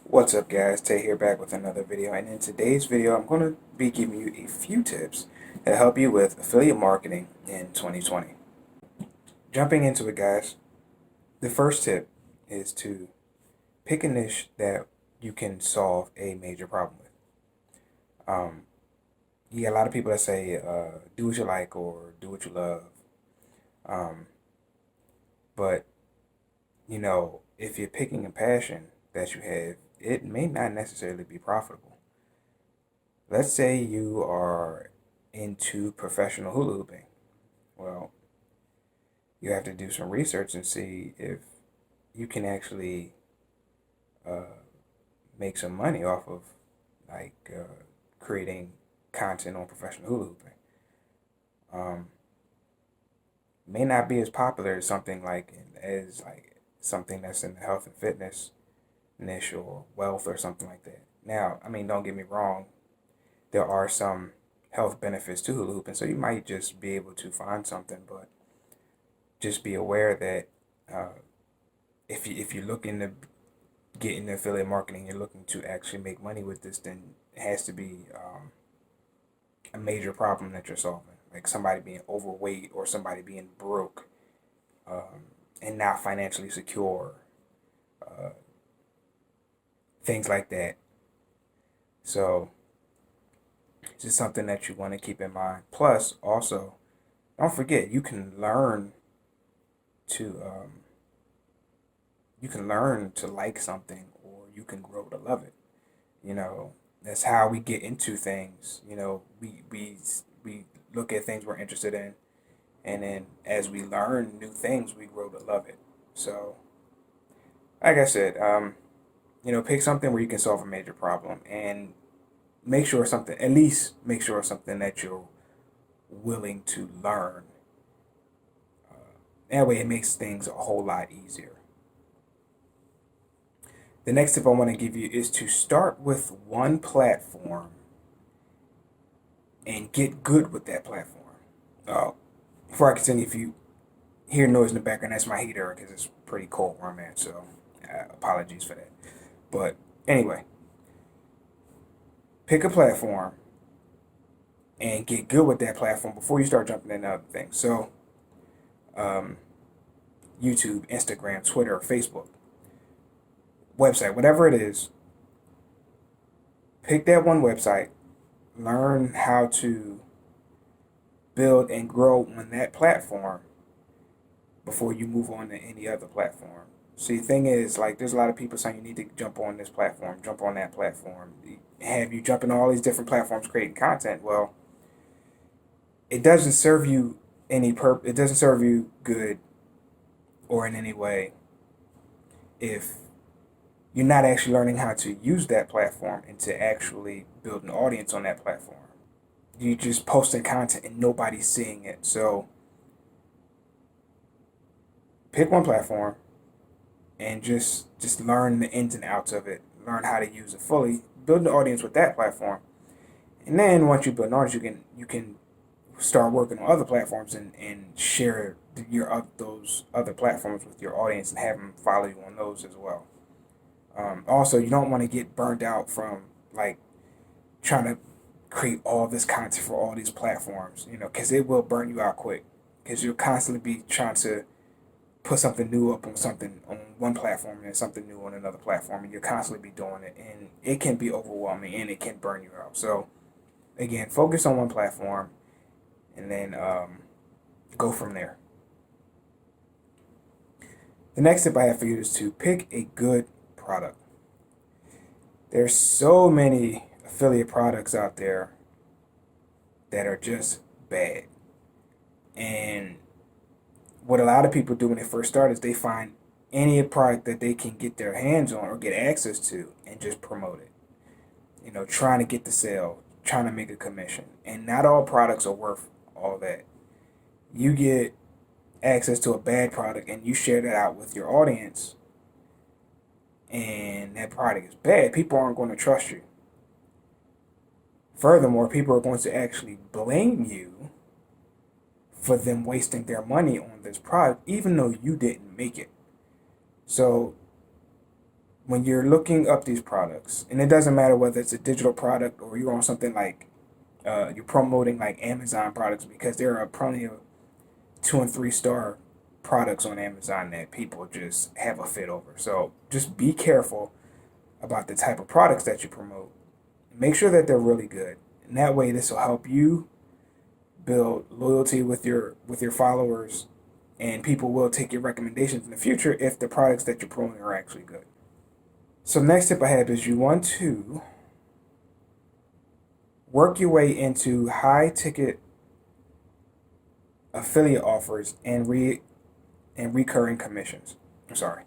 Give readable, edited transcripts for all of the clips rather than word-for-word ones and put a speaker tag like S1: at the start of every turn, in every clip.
S1: What's up guys, Tay here back with another video, and in today's video I'm going to be giving you a few tips that help you with affiliate marketing in 2020. Jumping into it guys, the first tip is to pick a niche that you can solve a major problem with. Um, you get a lot of people that say do what you like or do what you love, um, but if you're picking a passion that you have, it may not necessarily be profitable. Let's say you are into professional hula hooping. Well, you have to do some research and see if you can actually uh, make some money off of creating content on professional hula hooping. Um, may not be as popular as something that's in the health and fitness niche or wealth or something like that. Now, I mean, don't get me wrong, there are some health benefits to hula hooping, so you might just be able to find something, but just be aware that if you're looking to get into affiliate marketing, you're looking to actually make money with this, then it has to be a major problem that you're solving, like somebody being overweight or somebody being broke and not financially secure, uh, things like that. So it's just something that you want to keep in mind. Plus, also, don't forget to you can learn to like something, or you can grow to love it. You know, that's how we get into things. We look at things we're interested in, and then as we learn new things, we grow to love it. So, like I said, pick something where you can solve a major problem, and at least make sure it's something that you're willing to learn. That way, it makes things a whole lot easier. The next tip I want to give you is to start with one platform and get good with that platform. Before I continue, if you hear noise in the background, that's my heater because it's pretty cold where I'm at, so apologies for that. But anyway, pick a platform and get good with that platform before you start jumping into other things. So, um, YouTube, Instagram, Twitter, Facebook, website, whatever it is, pick that one website, learn how to build and grow on that platform before you move on to any other platform. See, the thing is, like, there's a lot of people saying you need to jump on this platform, jump on that platform, have you jumping on all these different platforms creating content. Well, it doesn't serve you it doesn't serve you good or in any way if you're not actually learning how to use that platform and to actually build an audience on that platform. You just posting content and nobody's seeing it. So pick one platform and just learn the ins and outs of it. Learn how to use it fully. Build an audience with that platform, and then once you build an audience, you can start working on other platforms and share those other platforms with your audience and have them follow you on those as well. Also, you don't want to get burned out from like trying to create all this content for all these platforms, because it will burn you out quick. Because you'll constantly be trying to put something new up on something on one platform and then something new on another platform, and you'll constantly be doing it, and it can be overwhelming and it can burn you out. So, again, focus on one platform and then go from there. The next tip I have for you is to pick a good product. There's so many affiliate products out there that are just bad. And what a lot of people do when they first start is they find any product that they can get their hands on or get access to and just promote it. Trying to get the sale, trying to make a commission. And not all products are worth all that. You get access to a bad product and you share that out with your audience, and that product is bad, people aren't going to trust you. Furthermore, people are going to actually blame you for them wasting their money on this product, even though you didn't make it. So when you're looking up these products, and it doesn't matter whether it's a digital product or you're on something like you're promoting like Amazon products, because there are plenty of 2 and 3 star products on Amazon that people just have a fit over. So just be careful about the type of products that you promote. Make sure that they're really good, and that way this will help you build loyalty with your followers, and people will take your recommendations in the future if the products that you're promoting are actually good. So next tip I have is you want to work your way into high ticket affiliate offers and recurring commissions. I'm sorry.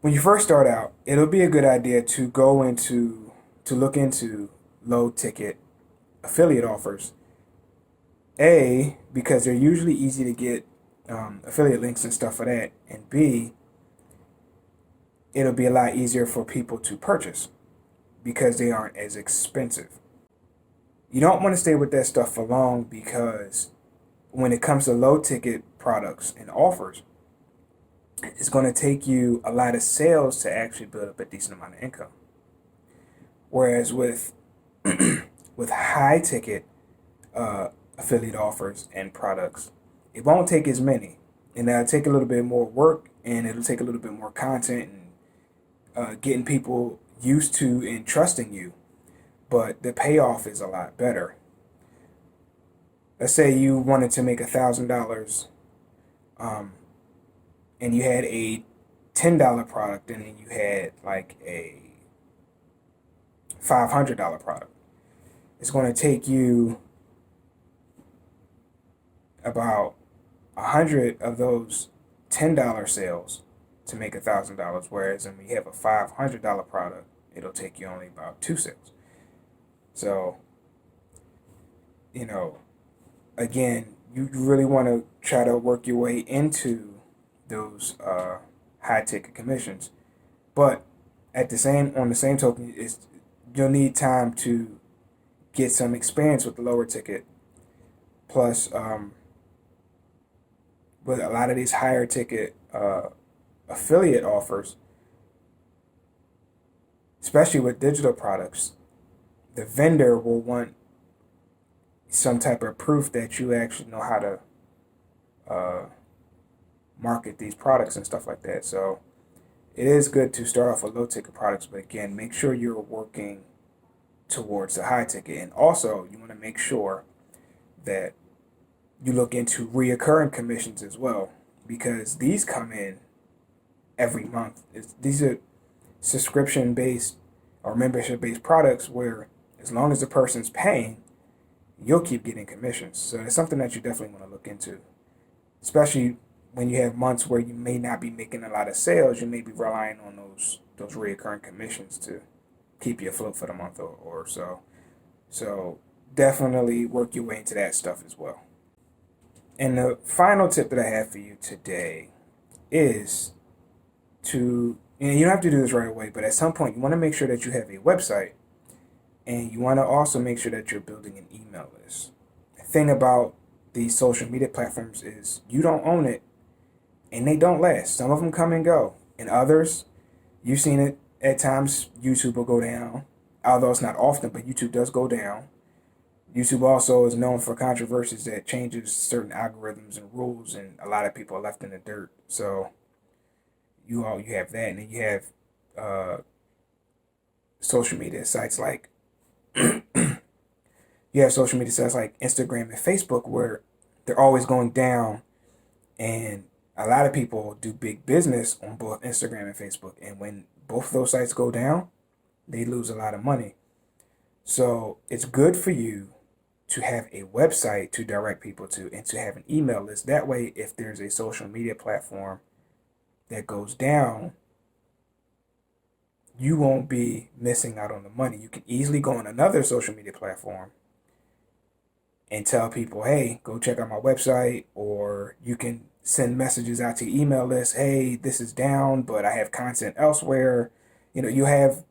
S1: When you first start out, it'll be a good idea to look into low ticket affiliate offers. A, because they're usually easy to get affiliate links and stuff for that, and B, it'll be a lot easier for people to purchase because they aren't as expensive. You don't want to stay with that stuff for long, because when it comes to low ticket products and offers, it's going to take you a lot of sales to actually build up a decent amount of income. Whereas with with high ticket affiliate offers and products, it won't take as many, and that'll take a little bit more work, and it'll take a little bit more content and getting people used to and trusting you, but the payoff is a lot better. Let's say you wanted to make $1,000, and you had a $10 product, and then you had like a $500 product. It's going to take you about 100 of those $10 sales to make $1,000, whereas when you have a $500 product, it'll take you only about 2 sales. So, again, you really want to try to work your way into those high ticket commissions, but on the same token, you'll need time to get some experience with the lower ticket. Plus, with a lot of these higher ticket affiliate offers, especially with digital products, the vendor will want some type of proof that you actually know how to market these products and stuff like that. So it is good to start off with low ticket products, but again, make sure you're working towards the high ticket. And also, you want to make sure that you look into reoccurring commissions as well, because these come in every month. These are subscription-based or membership-based products where, as long as the person's paying, you'll keep getting commissions. So it's something that you definitely want to look into, especially when you have months where you may not be making a lot of sales. You may be relying on those reoccurring commissions to keep you afloat for the month or so. So definitely work your way into that stuff as well. And the final tip that I have for you today is you don't have to do this right away, but at some point you want to make sure that you have a website, and you want to also make sure that you're building an email list. The thing about these social media platforms is you don't own it, and they don't last. Some of them come and go, and others, you've seen it at times, YouTube will go down, although it's not often, but YouTube does go down. YouTube also is known for controversies that changes certain algorithms and rules, and a lot of people are left in the dirt. So you have that, and then you have social media sites like Instagram and Facebook, where they're always going down, and a lot of people do big business on both Instagram and Facebook, and when both of those sites go down, they lose a lot of money. So it's good for you to have a website to direct people to, and to have an email list. That way, if there's a social media platform that goes down, you won't be missing out on the money. You can easily go on another social media platform and tell people, hey, go check out my website, or you can send messages out to your email list. Hey, this is down, but I have content elsewhere. You have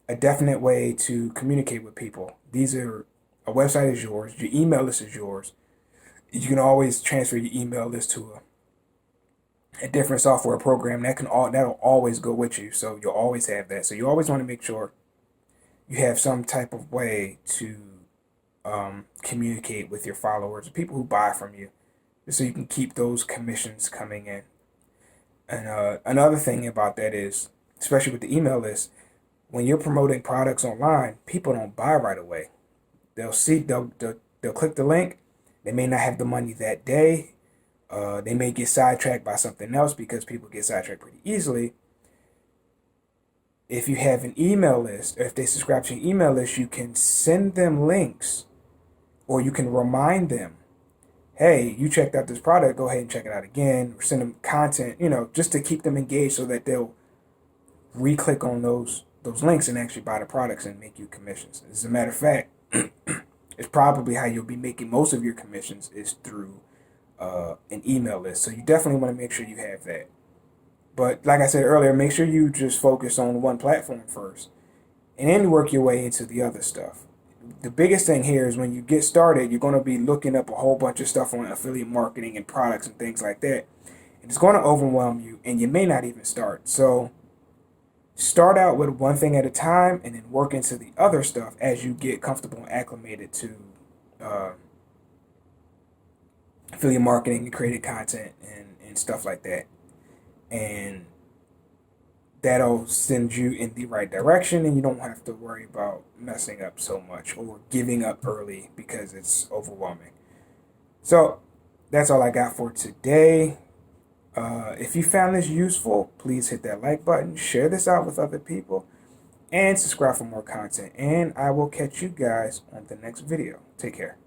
S1: a definite way to communicate with people. A website is yours. Your email list is yours. You can always transfer your email list to a different software program that'll always go with you. So you'll always have that. So you always want to make sure you have some type of way to communicate with your followers, people who buy from you, so you can keep those commissions coming in. And another thing about that is, especially with the email list, when you're promoting products online, people don't buy right away. They'll click the link. They may not have the money that day. They may get sidetracked by something else, because people get sidetracked pretty easily. If you have an email list, or if they subscribe to your email list, you can send them links, or you can remind them, hey, you checked out this product, go ahead and check it out again, or send them content, just to keep them engaged, so that they'll re-click on those links and actually buy the products and make you commissions. As a matter of fact, it's probably how you'll be making most of your commissions, is through an email list. So you definitely want to make sure you have that. But like I said earlier, make sure you just focus on one platform first, and then work your way into the other stuff. The biggest thing here is, when you get started, you're going to be looking up a whole bunch of stuff on affiliate marketing and products and things like that. And it's going to overwhelm you, and you may not even start. So start out with one thing at a time, and then work into the other stuff as you get comfortable and acclimated to affiliate marketing and creating content and stuff like that. And that'll send you in the right direction, and you don't have to worry about messing up so much or giving up early because it's overwhelming. So that's all I got for today. If you found this useful, please hit that like button, share this out with other people, and subscribe for more content. And I will catch you guys on the next video. Take care.